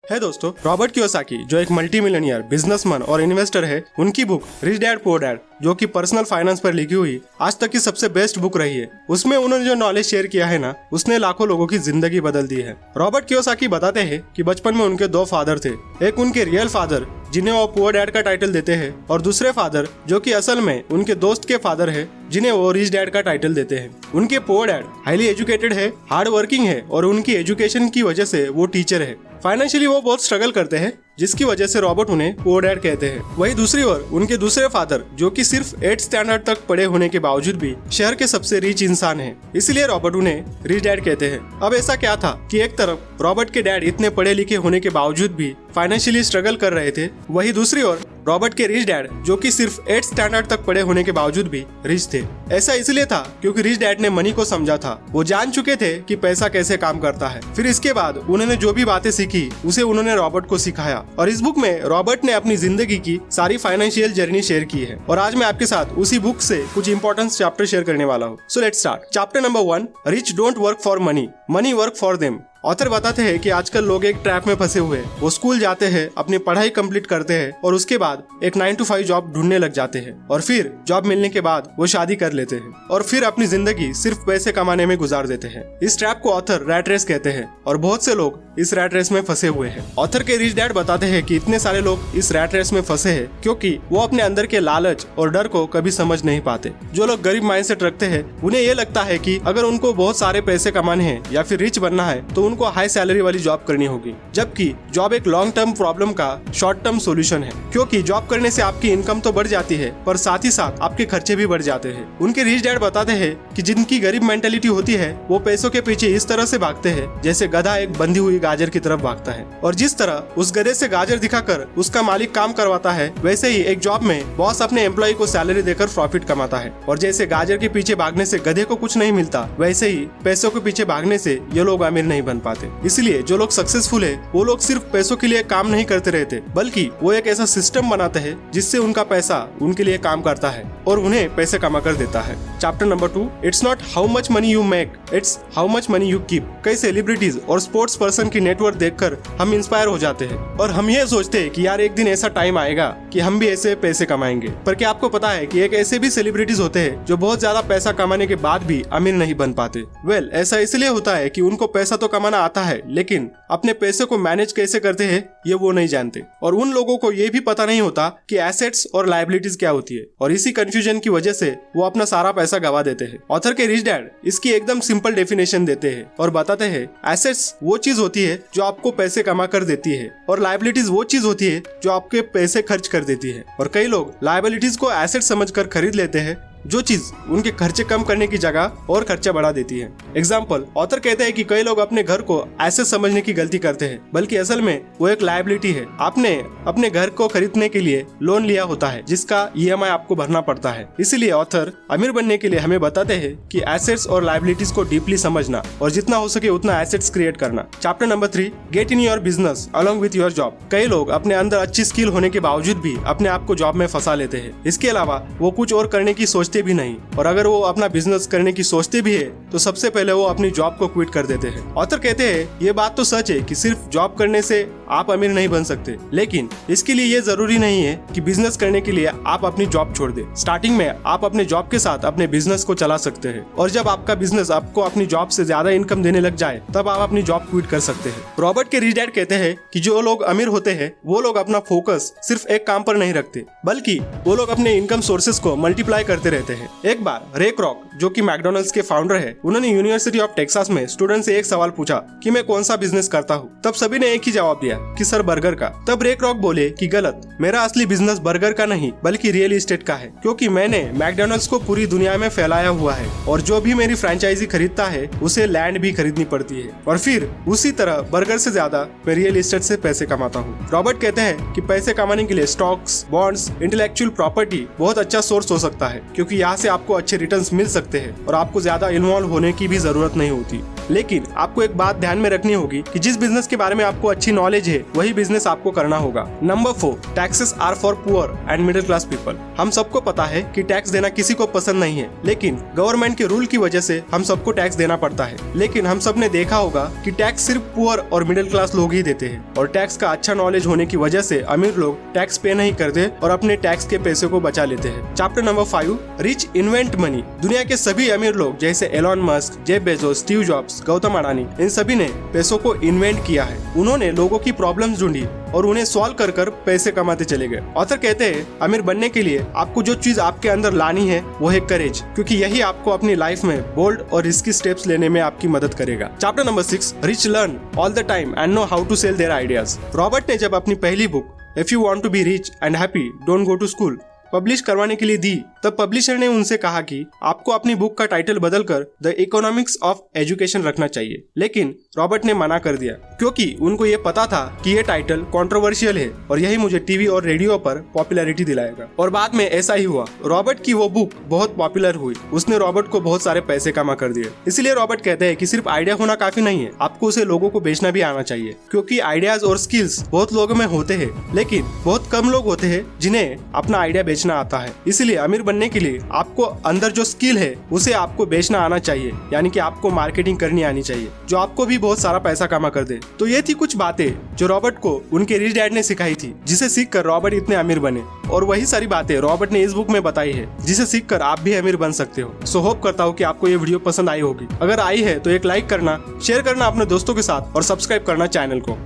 है दोस्तों, Robert Kiyosaki जो एक मल्टी मिलियनियर बिजनेसमैन और इन्वेस्टर है, उनकी book rich dad poor dad जो कि पर्सनल फाइनेंस पर लिखी हुई आज तक की सबसे बेस्ट बुक रही है। उसमें उन्होंने जो नॉलेज शेयर किया है ना, उसने लाखों लोगों की जिंदगी बदल दी है। रॉबर्ट कियोसाकी बताते हैं कि बचपन में उनके दो फादर थे, एक उनके रियल फादर जिन्हें वो पुअर डैड का टाइटल देते हैं, और दूसरे फादर जो कि असल में उनके दोस्त के फादर है जिन्हें वो रिच डैड का टाइटल देते हैं। उनके पुअर डैड हाईली एजुकेटेड है, हार्ड वर्किंग है और उनकी एजुकेशन की वजह से वो टीचर है। फाइनेंशियली वो बहुत स्ट्रगल करते हैं, जिसकी वजह से रॉबर्ट उन्हें पुअर डैड कहते हैं। वही दूसरी ओर उनके दूसरे फादर जो कि सिर्फ 8th स्टैंडर्ड तक पढ़े होने के बावजूद भी शहर के सबसे रिच इंसान हैं, इसलिए रॉबर्ट उन्हें रिच डैड कहते हैं। अब ऐसा क्या था कि एक तरफ रॉबर्ट के डैड इतने पढ़े लिखे होने के बावजूद भी फाइनेंशियली स्ट्रगल कर रहे थे, वही दूसरी ओर रॉबर्ट के रिच डैड जो कि सिर्फ 8th स्टैंडर्ड तक पढ़े होने के बावजूद भी रिच थे। ऐसा इसलिए था क्योंकि रिच डैड ने मनी को समझा था, वो जान चुके थे कि पैसा कैसे काम करता है। फिर इसके बाद उन्होंने जो भी बातें सीखी उसे उन्होंने रॉबर्ट को सिखाया, और इस बुक में रॉबर्ट ने अपनी जिंदगी की सारी फाइनेंशियल जर्नी शेयर की है। और आज मैं आपके साथ उसी बुक से कुछ इंपॉर्टेंट चैप्टर शेयर करने वाला हूँ। So let's start. Chapter number 1, rich don't work for money, money work for them. Author बताते हैं कि आजकल लोग एक ट्रैप में फंसे हुए हैं। वो स्कूल जाते हैं, अपनी पढ़ाई कंप्लीट करते हैं और उसके बाद एक 9 to 5 जॉब ढूंढने लग जाते हैं, और फिर जॉब मिलने के बाद वो शादी कर लेते हैं और फिर अपनी जिंदगी सिर्फ पैसे कमाने में गुजार देते हैं। इस ट्रैप को ऑथर रैट रेस कहते हैं और बहुत से लोग इस रैट रेस में फंसे हुए हैं। ऑथर के रिच डैड बताते हैं कि इतने सारे लोग इस रैट रेस में फंसे हैं क्योंकि वो अपने अंदर के लालच और डर को कभी समझ नहीं पाते। जो लोग गरीब माइंडसेट रखते हैं, उन्हें ये लगता है कि अगर उनको बहुत सारे पैसे कमाने हैं या फिर रिच बनना है तो उनको हाई सैलरी वाली जॉब करनी होगी, जबकि जॉब एक लॉन्ग टर्म प्रॉब्लम का शॉर्ट टर्म सॉल्यूशन है। क्योंकि जॉब करने से आपकी इनकम तो बढ़ जाती है, पर साथ ही साथ आपके खर्चे भी बढ़ जाते हैं। उनके रिच डैड बताते हैं कि जिनकी गरीब मेंटेलिटी होती है वो पैसों के पीछे इस तरह से भागते हैं जैसे गधा एक बंधी हुई गाजर की तरफ भागता है, और जिस तरह उस गधे से गाजर दिखाकर उसका मालिक काम करवाता है, वैसे ही एक जॉब में बॉस अपने एम्प्लॉय को सैलरी देकर प्रॉफिट कमाता है। और जैसे गाजर के पीछे भागने से गधे को कुछ नहीं मिलता, वैसे ही पैसों के पीछे भागने से ये लोग अमीर नहीं बन पाते। इसलिए जो लोग सक्सेसफुल है वो लोग सिर्फ पैसों के लिए काम नहीं करते रहते, बल्कि वो एक ऐसा सिस्टम बनाते हैं जिससे उनका पैसा उनके लिए काम करता है और उन्हें पैसे कमा कर देता है। Chapter number 2, it's not how much money you make, it's how much money you keep. कई सेलिब्रिटीज और स्पोर्ट्स पर्सन की नेटवर्क देखकर हम इंस्पायर हो जाते हैं और हम ये सोचते हैं कि यार एक दिन ऐसा टाइम आएगा कि हम भी ऐसे पैसे कमाएंगे। पर क्या आपको पता है कि एक ऐसे भी सेलिब्रिटीज होते हैं जो बहुत ज्यादा पैसा कमाने के बाद भी अमीर नहीं बन पाते? वेल, ऐसा इसलिए होता है कि उनको पैसा तो कमाना आता है, लेकिन अपने पैसे को मैनेज कैसे करते हैं ये वो नहीं जानते। और उन लोगों को ये भी पता नहीं होता कि एसेट्स और लायबिलिटीज क्या होती है, और इसी कंफ्यूजन की वजह से वो अपना सारा पैसा गवा देते हैं। ऑथर के रिच डैड इसकी एकदम सिंपल डेफिनेशन देते हैं और बताते हैं एसेट्स वो चीज होती है जो आपको पैसे कमा कर देती है, और लायबिलिटीज वो चीज होती है जो आपके पैसे खर्च कर देती है। और कई लोग लायबिलिटीज को एसेट समझकर खरीद लेते हैं, जो चीज उनके खर्चे कम करने की जगह और खर्चा बढ़ा देती है। एग्जाम्पल, ऑथर कहते हैं कि कई लोग अपने घर को एसेट समझने की गलती करते हैं, बल्कि असल में वो एक लायबिलिटी है। आपने अपने घर को खरीदने के लिए लोन लिया होता है जिसका EMI आपको भरना पड़ता है। इसीलिए ऑथर अमीर बनने के लिए हमें बताते हैं कि एसेट्स और लायबिलिटीज को डीपली समझना और जितना हो सके उतना एसेट्स क्रिएट करना। Chapter number 3, get in your business along with your job. कई लोग अपने अंदर अच्छी स्किल होने के बावजूद भी अपने आप को जॉब में फंसा लेते हैं। इसके अलावा वो कुछ और करने की सोचते भी नहीं, और अगर वो अपना बिजनेस करने की सोचते भी है तो सबसे पहले वो अपनी जॉब को क्विट कर देते हैं। ऑथर कहते हैं ये बात तो सच है कि सिर्फ जॉब करने से आप अमीर नहीं बन सकते, लेकिन इसके लिए ये जरूरी नहीं है कि बिजनेस करने के लिए आप अपनी जॉब छोड़ दें। स्टार्टिंग में आप अपने जॉब के साथ अपने बिजनेस को चला सकते हैं, और जब आपका बिजनेस आपको अपनी जॉब से ज्यादा इनकम देने लग जाए तब आप अपनी जॉब क्विट कर सकते हैं। रॉबर्ट के रिच डैड कहते हैं कि जो लोग अमीर होते हैं वो लोग अपना फोकस सिर्फ एक काम पर नहीं रखते, बल्कि वो लोग अपने इनकम सोर्सेस को मल्टीप्लाई करते रहते हैं। एक बार रे क्रॉक जो कि मैकडॉनल्ड्स के फाउंडर है, उन्होंने यूनिवर्सिटी ऑफ टेक्सास में स्टूडेंट से एक सवाल पूछा कि मैं कौन सा बिजनेस करता हूँ। तब सभी ने एक ही जवाब दिया कि सर बर्गर का। तब रे क्रॉक बोले कि गलत, मेरा असली बिजनेस बर्गर का नहीं बल्कि रियल एस्टेट का है, क्योंकि मैंने मैकडॉनल्ड्स को पूरी दुनिया में फैलाया हुआ है, और जो भी मेरी फ्रेंचाइजी खरीदता है उसे लैंड भी खरीदनी पड़ती है, और फिर उसी तरह बर्गर से ज्यादा मैं रियल एस्टेट से पैसे कमाता हूँ। रॉबर्ट कहते हैं कि पैसे कमाने के लिए स्टॉक्स, बॉन्ड्स, इंटेलेक्चुअल प्रॉपर्टी बहुत अच्छा सोर्स हो सकता है, क्योंकि यहाँ से आपको अच्छे रिटर्न्स मिल सकते हैं और आपको ज्यादा इन्वॉल्व होने की भी जरूरत नहीं होती। लेकिन आपको एक बात ध्यान में रखनी होगी कि जिस बिजनेस के बारे में आपको अच्छी नॉलेज है वही बिजनेस आपको करना होगा। Number 4, taxes are for poor and middle class people. हम सबको पता है कि टैक्स देना किसी को पसंद नहीं है, लेकिन गवर्नमेंट के रूल की वजह से हम सबको टैक्स देना पड़ता है। लेकिन हम सब ने देखा होगा कि टैक्स सिर्फ पुअर और मिडिल क्लास लोग ही देते हैं, और टैक्स का अच्छा नॉलेज होने की वजह से अमीर लोग टैक्स पे नहीं करते और अपने टैक्स के पैसे को बचा लेते हैं। Chapter number 5, rich invent money. दुनिया के सभी अमीर लोग जैसे Elon Musk, Jeff Bezos, Steve Jobs, Gautam Adani, इन सभी ने पैसों को इन्वेंट किया है। उन्होंने लोगों की प्रॉब्लम्स ढूंढी और उन्हें सॉल्व कर कर पैसे कमाते चले गए। ऑथर कहते हैं अमीर बनने के लिए आपको जो चीज आपके अंदर लानी है वो है करेज, क्योंकि यही आपको अपनी लाइफ में बोल्ड और रिस्की स्टेप्स लेने में आपकी मदद करेगा। Chapter number 6, rich learn all the time and know how to sell their ideas. Robert ने जब अपनी पहली book if you want to be rich and happy don't go to school publish करवाने के लिए दी, तब पब्लिशर ने उनसे कहा कि आपको अपनी बुक का टाइटल बदलकर द इकोनॉमिक्स ऑफ एजुकेशन रखना चाहिए। लेकिन रॉबर्ट ने मना कर दिया, क्योंकि उनको ये पता था कि ये टाइटल कंट्रोवर्शियल है और यही मुझे टीवी और रेडियो पर पॉपुलैरिटी दिलाएगा। और बाद में ऐसा ही हुआ। रॉबर्ट की वो बुक बहुत पॉपुलर हुई, उसने रॉबर्ट को बहुत सारे पैसे कमा कर दिए। इसलिए रॉबर्ट कहते हैं कि सिर्फ आइडिया होना काफी नहीं है, आपको उसे लोगों को बेचना भी आना चाहिए, क्योंकि आइडियाज और स्किल्स बहुत लोगों में होते हैं, लेकिन बहुत कम लोग होते हैं जिन्हें अपना आइडिया बेचना आता है। इसलिए अमीर बनने के लिए आपको अंदर जो स्किल है उसे आपको बेचना आना चाहिए, यानी कि आपको मार्केटिंग करनी आनी चाहिए, जो आपको भी बहुत सारा पैसा कमा कर दे। तो ये थी कुछ बातें जो रॉबर्ट को उनके रिच डैड ने सिखाई थी, जिसे सीखकर रॉबर्ट इतने अमीर बने। और वही सारी बातें रॉबर्ट ने इस बुक में बताई है, जिसे सीखकर आप भी अमीर बन सकते हो। सो होप करता हूँ कि आपको ये वीडियो पसंद आई होगी। अगर आई है तो एक लाइक करना, शेयर करना अपने दोस्तों के साथ और सब्सक्राइब करना चैनल को।